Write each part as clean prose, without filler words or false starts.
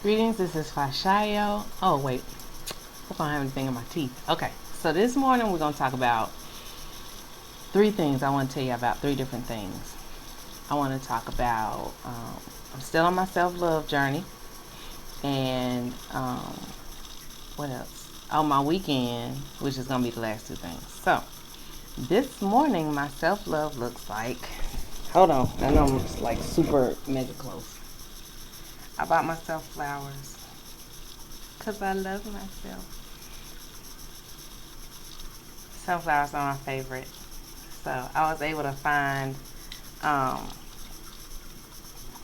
Greetings, this is Ifasayo. Oh, wait. Hope I don't have anything in my teeth. Okay, so this morning we're going to talk about three things. I want to tell you about three different things. I want to talk about, I'm still on my self-love journey. And what else? On my weekend, which is going to be the last two things. So, this morning my self-love looks like, hold on, I know I'm like super mega close. I bought myself flowers because I love myself. Sunflowers are my favorite. So I was able to find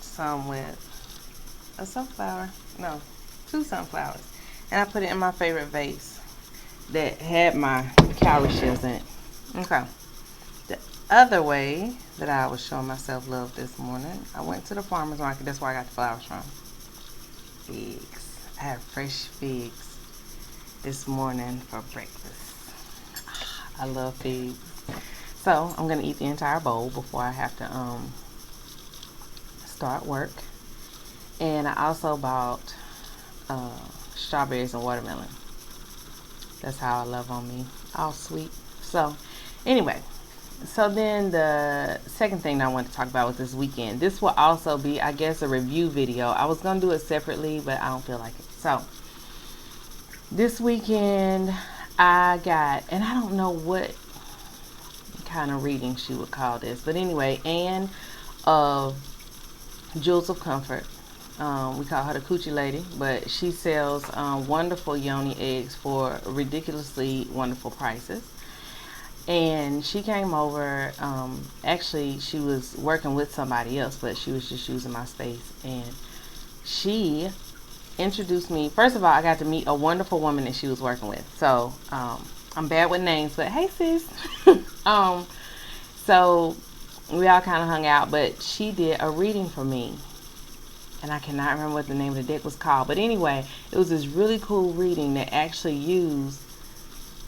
some with a sunflower. No, two sunflowers. And I put it in my favorite vase that had my cowrie shells in it. Okay. The other way that I was showing myself love this morning, I went to the farmer's market. That's where I got the flowers from. Figs. I had fresh figs this morning for breakfast. I love figs. So I'm gonna eat the entire bowl before I have to start work. And I also bought strawberries and watermelon. That's how I love on me. All sweet. So anyway, so then the second thing I want to talk about was this weekend. This will also be, I guess, a review video. I was going to do it separately, but I don't feel like it. So this weekend I got, and I don't know what kind of reading she would call this, but anyway, Anne of Jewels of Comfort. We call her the Coochie Lady, but she sells wonderful yoni eggs for ridiculously wonderful prices. And she came over, actually she was working with somebody else, but she was just using my space, and she introduced me. First of all, I got to meet a wonderful woman that she was working with. So I'm bad with names, but hey sis. So we all kind of hung out, but she did a reading for me, and I cannot remember what the name of the deck was called, but anyway, it was this really cool reading that actually used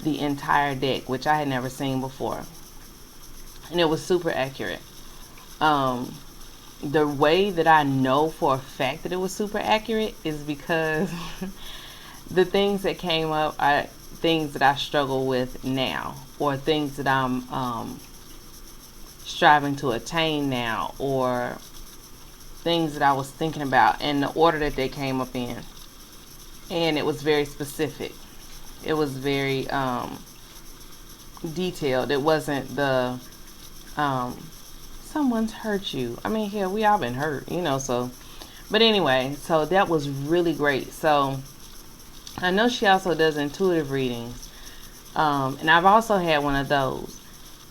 the entire deck, which I had never seen before, and it was super accurate. The way that I know for a fact that it was super accurate is because the things that came up are things that I struggle with now, or things that I'm striving to attain now, or things that I was thinking about, and the order that they came up in. And it was very specific. It was very detailed. It wasn't the someone's hurt you. I mean, hell, we all been hurt, so. But anyway, so that was really great. So I know she also does intuitive readings, and I've also had one of those.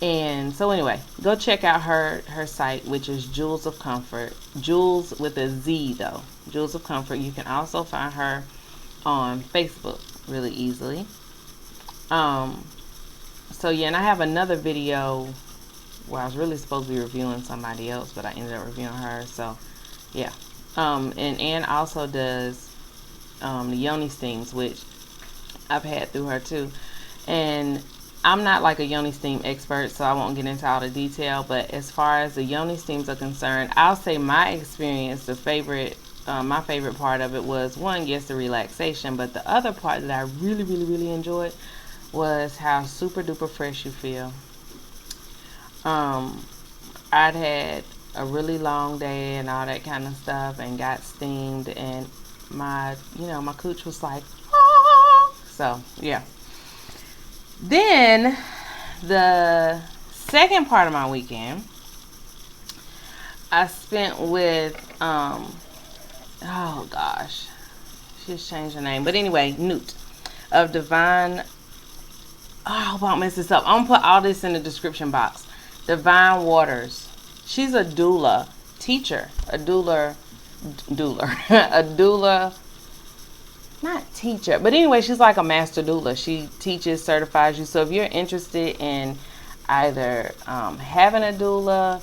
And so anyway, go check out her site, which is Jewels of Comfort. Jewels with a Z though. Jewels of Comfort. You can also find her on Facebook really easily. So yeah, and I have another video where I was really supposed to be reviewing somebody else, but I ended up reviewing her. So yeah. And Anne also does the yoni steams, which I've had through her too. And I'm not like a yoni steam expert, so I won't get into all the detail, but as far as the yoni steams are concerned, I'll say my experience, my favorite part of it was, one, yes, the relaxation, but the other part that I really, really, really enjoyed was how super duper fresh you feel. I'd had a really long day and all that kind of stuff, and got steamed, and my cooch was like, ah! So yeah. Then the second part of my weekend I spent with oh gosh, she's changed her name, but anyway, Noot of Divine. Oh, I hope I don't mess this up. I'm gonna put all this in the description box. Divine Waters. She's a doula teacher, a doula, a doula. Not teacher, but anyway, she's like a master doula. She teaches, certifies you. So if you're interested in either having a doula,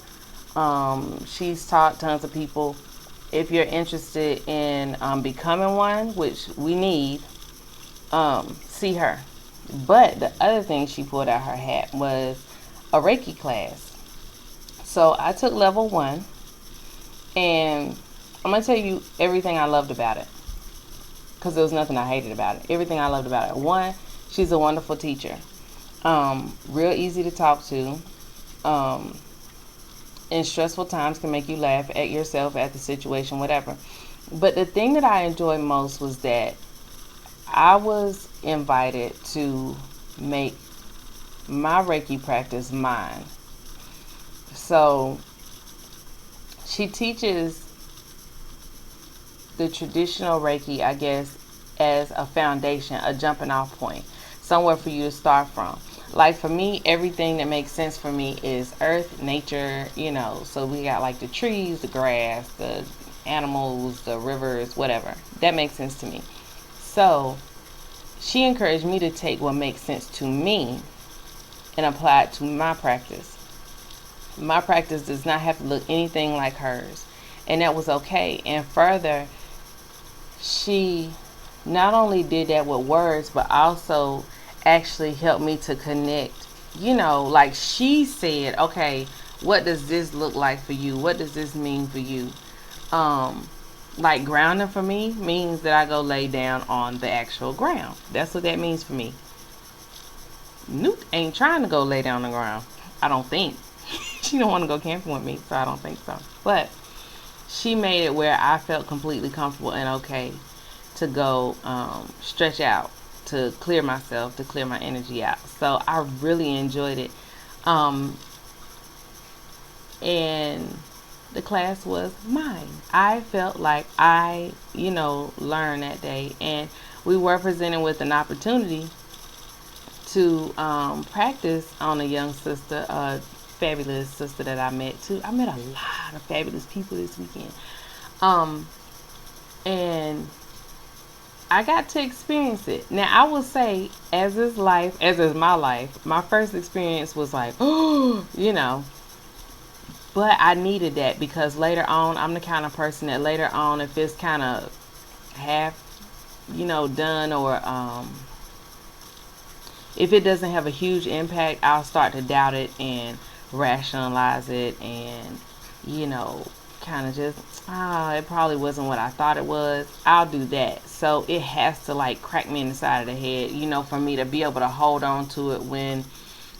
she's taught tons of people. If you're interested in becoming one, which we need, see her. But the other thing she pulled out her hat was a Reiki class. So I took level 1, and I'm going to tell you everything I loved about it. because there was nothing I hated about it. Everything I loved about it. One, she's a wonderful teacher. Real easy to talk to. In stressful times can make you laugh at yourself, at the situation, whatever. But the thing that I enjoyed most was that I was invited to make my Reiki practice mine. So she teaches the traditional Reiki, I guess, as a foundation, a jumping off point, somewhere for you to start from. Like for me, everything that makes sense for me is earth, nature, so we got like the trees, the grass, the animals, the rivers, whatever. That makes sense to me. So she encouraged me to take what makes sense to me and apply it to my practice. My practice does not have to look anything like hers, and that was okay. And further, she not only did that with words, but also actually helped me to connect. Like she said, okay, what does this look like for you? What does this mean for you? Like grounding for me means that I go lay down on the actual ground. That's what that means for me. Noot ain't trying to go lay down on the ground, I don't think. She don't want to go camping with me, so I don't think so. But she made it where I felt completely comfortable and okay to go stretch out, to clear myself, to clear my energy out. So I really enjoyed it. And the class was mine. I felt like I, learned that day. And we were presented with an opportunity to practice on a young sister, a fabulous sister that I met too. I met a lot of fabulous people this weekend. And I got to experience it. Now, I will say, as is my life, my first experience was like, but I needed that because later on, I'm the kind of person that later on, if it's kind of half, done or if it doesn't have a huge impact, I'll start to doubt it and rationalize it and, kind of just, it probably wasn't what I thought it was. I'll do that. So it has to like crack me in the side of the head, for me to be able to hold on to it when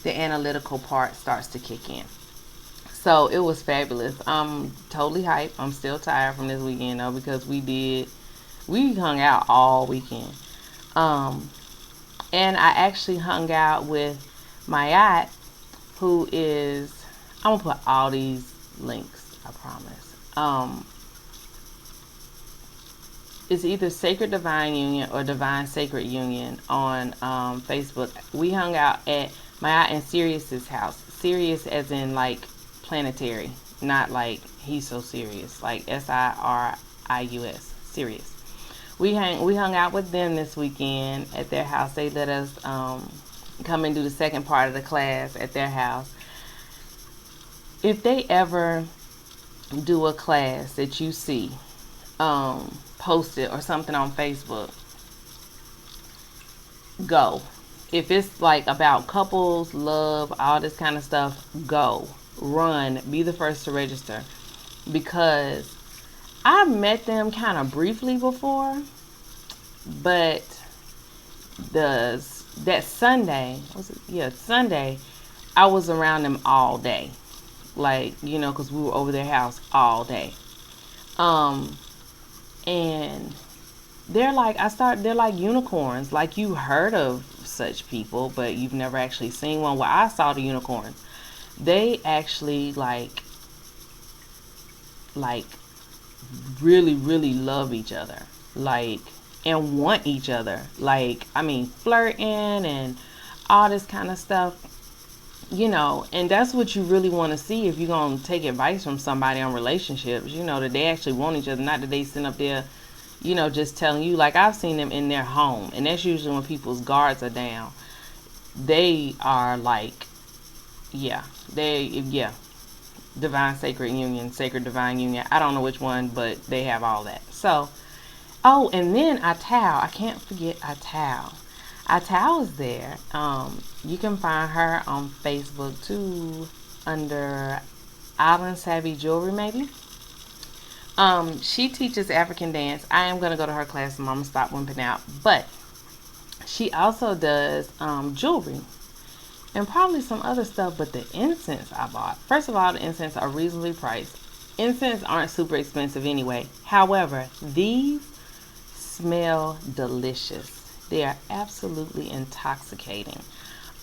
the analytical part starts to kick in. So it was fabulous. I'm totally hyped. I'm still tired from this weekend though, because we hung out all weekend. And I actually hung out with Miyat, who is, I'm gonna put all these links, I promise. It's either Sacred Divine Union or Divine Sacred Union on Facebook. We hung out at Miyat and Sirius's house. Sirius as in like planetary, not like he's so serious, like Sirius, Sirius. We hung out with them this weekend at their house. They let us come and do the second part of the class at their house. If they ever do a class that you see posted or something on Facebook, go. If it's like about couples, love, all this kind of stuff, go. Run. Be the first to register. Because I met them kind of briefly before, but that Sunday, Sunday, I was around them all day. Like, because we were over their house all day. And they're like unicorns. Like, you heard of such people, but you've never actually seen one. Well, I saw the unicorns. They actually like really, really love each other. Like, and want each other. Like, flirting and all this kind of stuff. And that's what you really want to see if you're going to take advice from somebody on relationships, that they actually want each other, not that they sit up there, just telling you. Like, I've seen them in their home, and that's usually when people's guards are down. They are like, Divine Sacred Union, Sacred Divine Union. I don't know which one, but they have all that. So, and then Ital, I can't forget Ital. Ital is there. You can find her on Facebook too under Island Savvy Jewelry, maybe. She teaches African dance. I am going to go to her class and I'm going to stop wimping out. But she also does jewelry and probably some other stuff. But the incense I bought, first of all, the incense are reasonably priced. Incense aren't super expensive anyway. However, these smell delicious. They are absolutely intoxicating.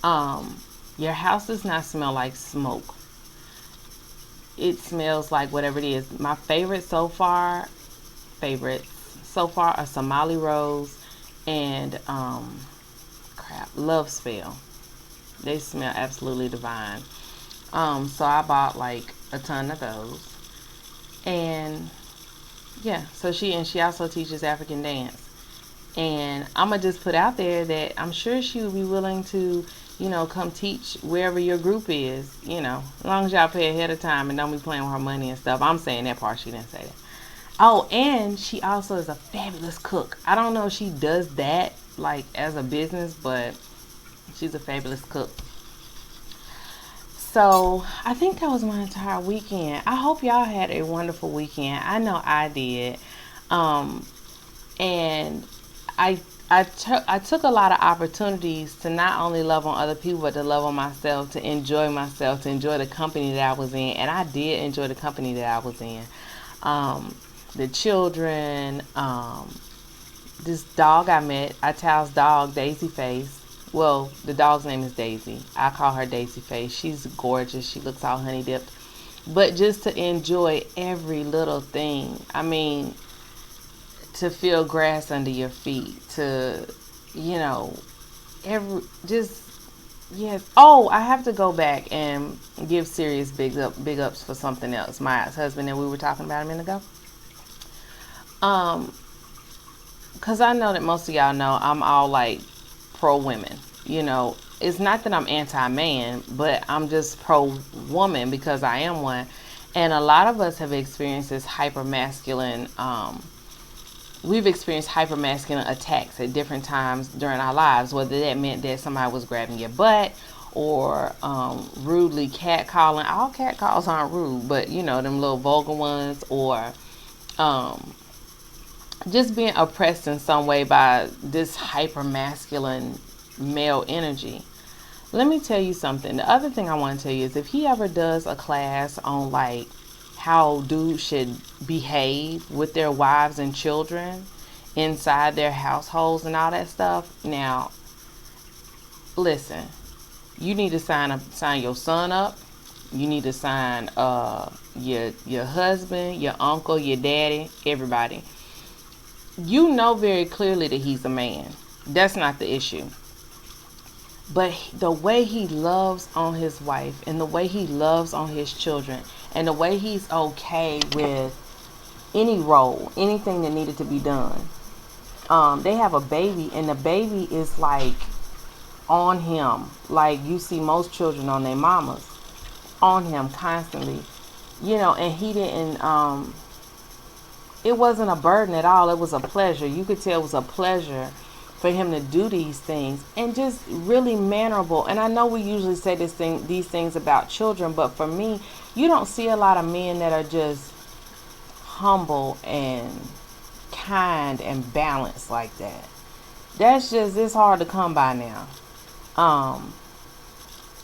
Your house does not smell like smoke. It smells like whatever it is. My favorites so far are Somali Rose and Love Spell. They smell absolutely divine. So I bought like a ton of those. And yeah, so she also teaches African dance. And I'm going to just put out there that I'm sure she would be willing to, come teach wherever your group is, as long as y'all pay ahead of time and don't be playing with her money and stuff. I'm saying that part. She didn't say that. Oh, and she also is a fabulous cook. I don't know if she does that, like, as a business, but she's a fabulous cook. So I think that was my entire weekend. I hope y'all had a wonderful weekend. I know I did. And I took a lot of opportunities to not only love on other people, but to love on myself, to enjoy myself, to enjoy the company that I was in. And I did enjoy the company that I was in. The children, this dog I met, Ital's dog, Daisy Face. Well, the dog's name is Daisy. I call her Daisy Face. She's gorgeous. She looks all honey dipped. But just to enjoy every little thing. I mean, to feel grass under your feet, to, yes. Oh, I have to go back and give Sirius big ups for something else. My ex-husband that we were talking about a minute ago. Because I know that most of y'all know I'm all like pro women. It's not that I'm anti-man, but I'm just pro woman because I am one. And a lot of us have experienced this hyper-masculine, we've experienced hyper-masculine attacks at different times during our lives, whether that meant that somebody was grabbing your butt or rudely catcalling. All catcalls aren't rude, but them little vulgar ones, or just being oppressed in some way by this hyper-masculine male energy. Let me tell you something. The other thing I want to tell you is if he ever does a class on like how dudes should behave with their wives and children inside their households and all that stuff. Now, listen, you need to sign your son up. You need to sign your husband, your uncle, your daddy, everybody. You know very clearly that he's a man. That's not the issue. But the way he loves on his wife and the way he loves on his children and the way he's okay with any role, anything that needed to be done. They have a baby and the baby is like on him. Like you see most children on their mamas. On him constantly. And he didn't, it wasn't a burden at all. It was a pleasure. You could tell it was a pleasure for him to do these things, and just really mannerable. And I know we usually say these things about children, but for me, you don't see a lot of men that are just humble and kind and balanced like that. It's hard to come by now.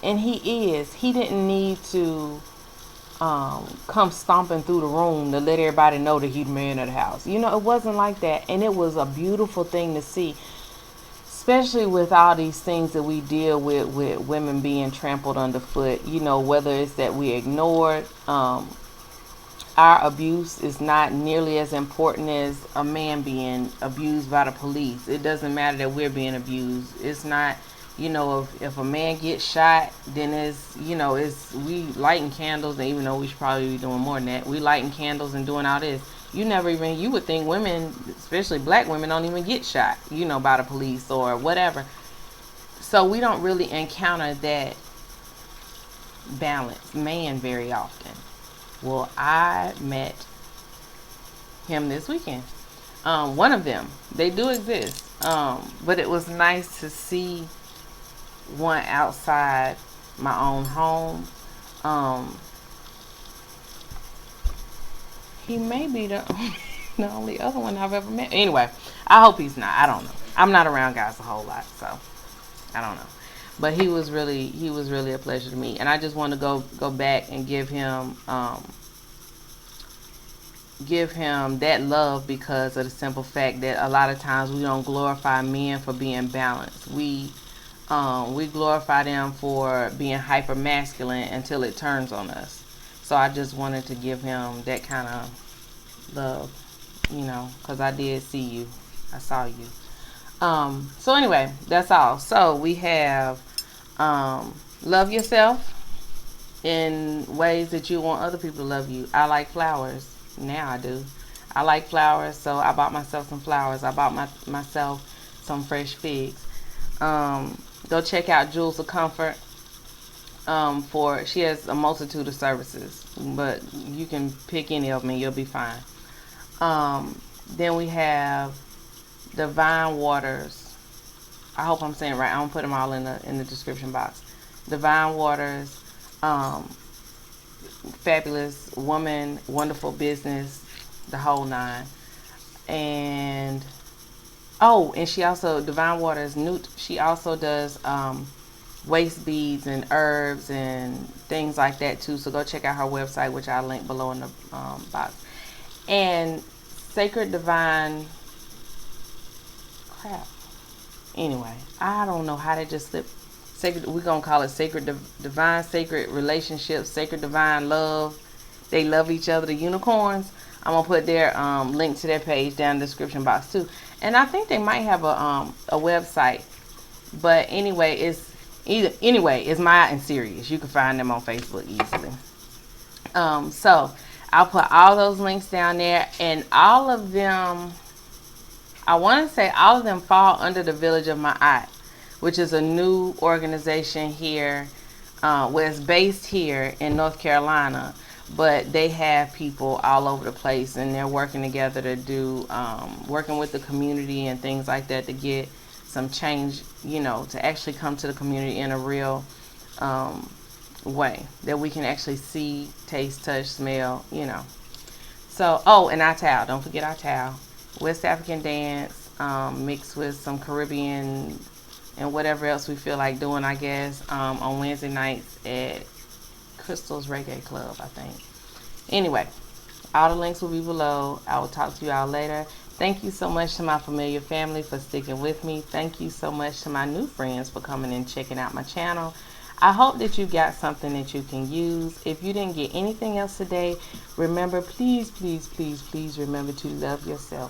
And he didn't need to come stomping through the room to let everybody know that he's the man of the house. It wasn't like that. And it was a beautiful thing to see, especially with all these things that we deal with women being trampled underfoot. Whether it's that we ignored, our abuse is not nearly as important as a man being abused by the police. It doesn't matter that we're being abused. It's not, if a man gets shot, then we lighting candles, and even though we should probably be doing more than that, we lighting candles and doing all this. You would think women, especially black women, don't even get shot, by the police or whatever. So we don't really encounter that balanced man very often. Well, I met him this weekend. One of them. They do exist. But it was nice to see one outside my own home. He may be the the only other one I've ever met. Anyway, I hope he's not. I don't know. I'm not around guys a whole lot, so I don't know. But he was really a pleasure to me, and I just want to go back and give him that love because of the simple fact that a lot of times we don't glorify men for being balanced. We glorify them for being hyper masculine until it turns on us. So I just wanted to give him that kind of love, because I did see you. I saw you. So anyway, that's all. So we have love yourself in ways that you want other people to love you. I like flowers. Now I do. I like flowers, so I bought myself some flowers. I bought myself some fresh figs. Go check out Jewels of Comfort. She has a multitude of services, but you can pick any of them and you'll be fine. Then we have Divine Waters. I hope I'm saying it right. I'm gonna put them all in the description box. Divine Waters, Fabulous Woman, Wonderful Business, the whole nine. And she also, Divine Waters, Noot, she also does waist beads and herbs and things like that too. So go check out her website, which I'll link below in the box. And Sacred Divine, crap. Anyway, I don't know how they just slipped. Sacred, we're going to call it Sacred Divine, Sacred Relationships, Sacred Divine Love. They love each other, the unicorns. I'm going to put their link to their page down in the description box too. And I think they might have a website. But anyway, it's Miyat and Sirius. You can find them on Facebook easily. So I'll put all those links down there, and all of them, I want to say all of them fall under the Village of Miyat, which is a new organization here, where it's based here in North Carolina, but they have people all over the place, and they're working together to do, working with the community and things like that to get some change, to actually come to the community in a real way that we can actually see, taste, touch, smell, So, and Ital, don't forget Ital. West African dance, mixed with some Caribbean and whatever else we feel like doing, I guess, on Wednesday nights at Crystal's Reggae Club, I think. Anyway, all the links will be below. I will talk to you all later. Thank you so much to my familiar family for sticking with me. Thank you so much to my new friends for coming and checking out my channel. I hope that you got something that you can use. If you didn't get anything else today, remember, please, please, please, please remember to love yourself.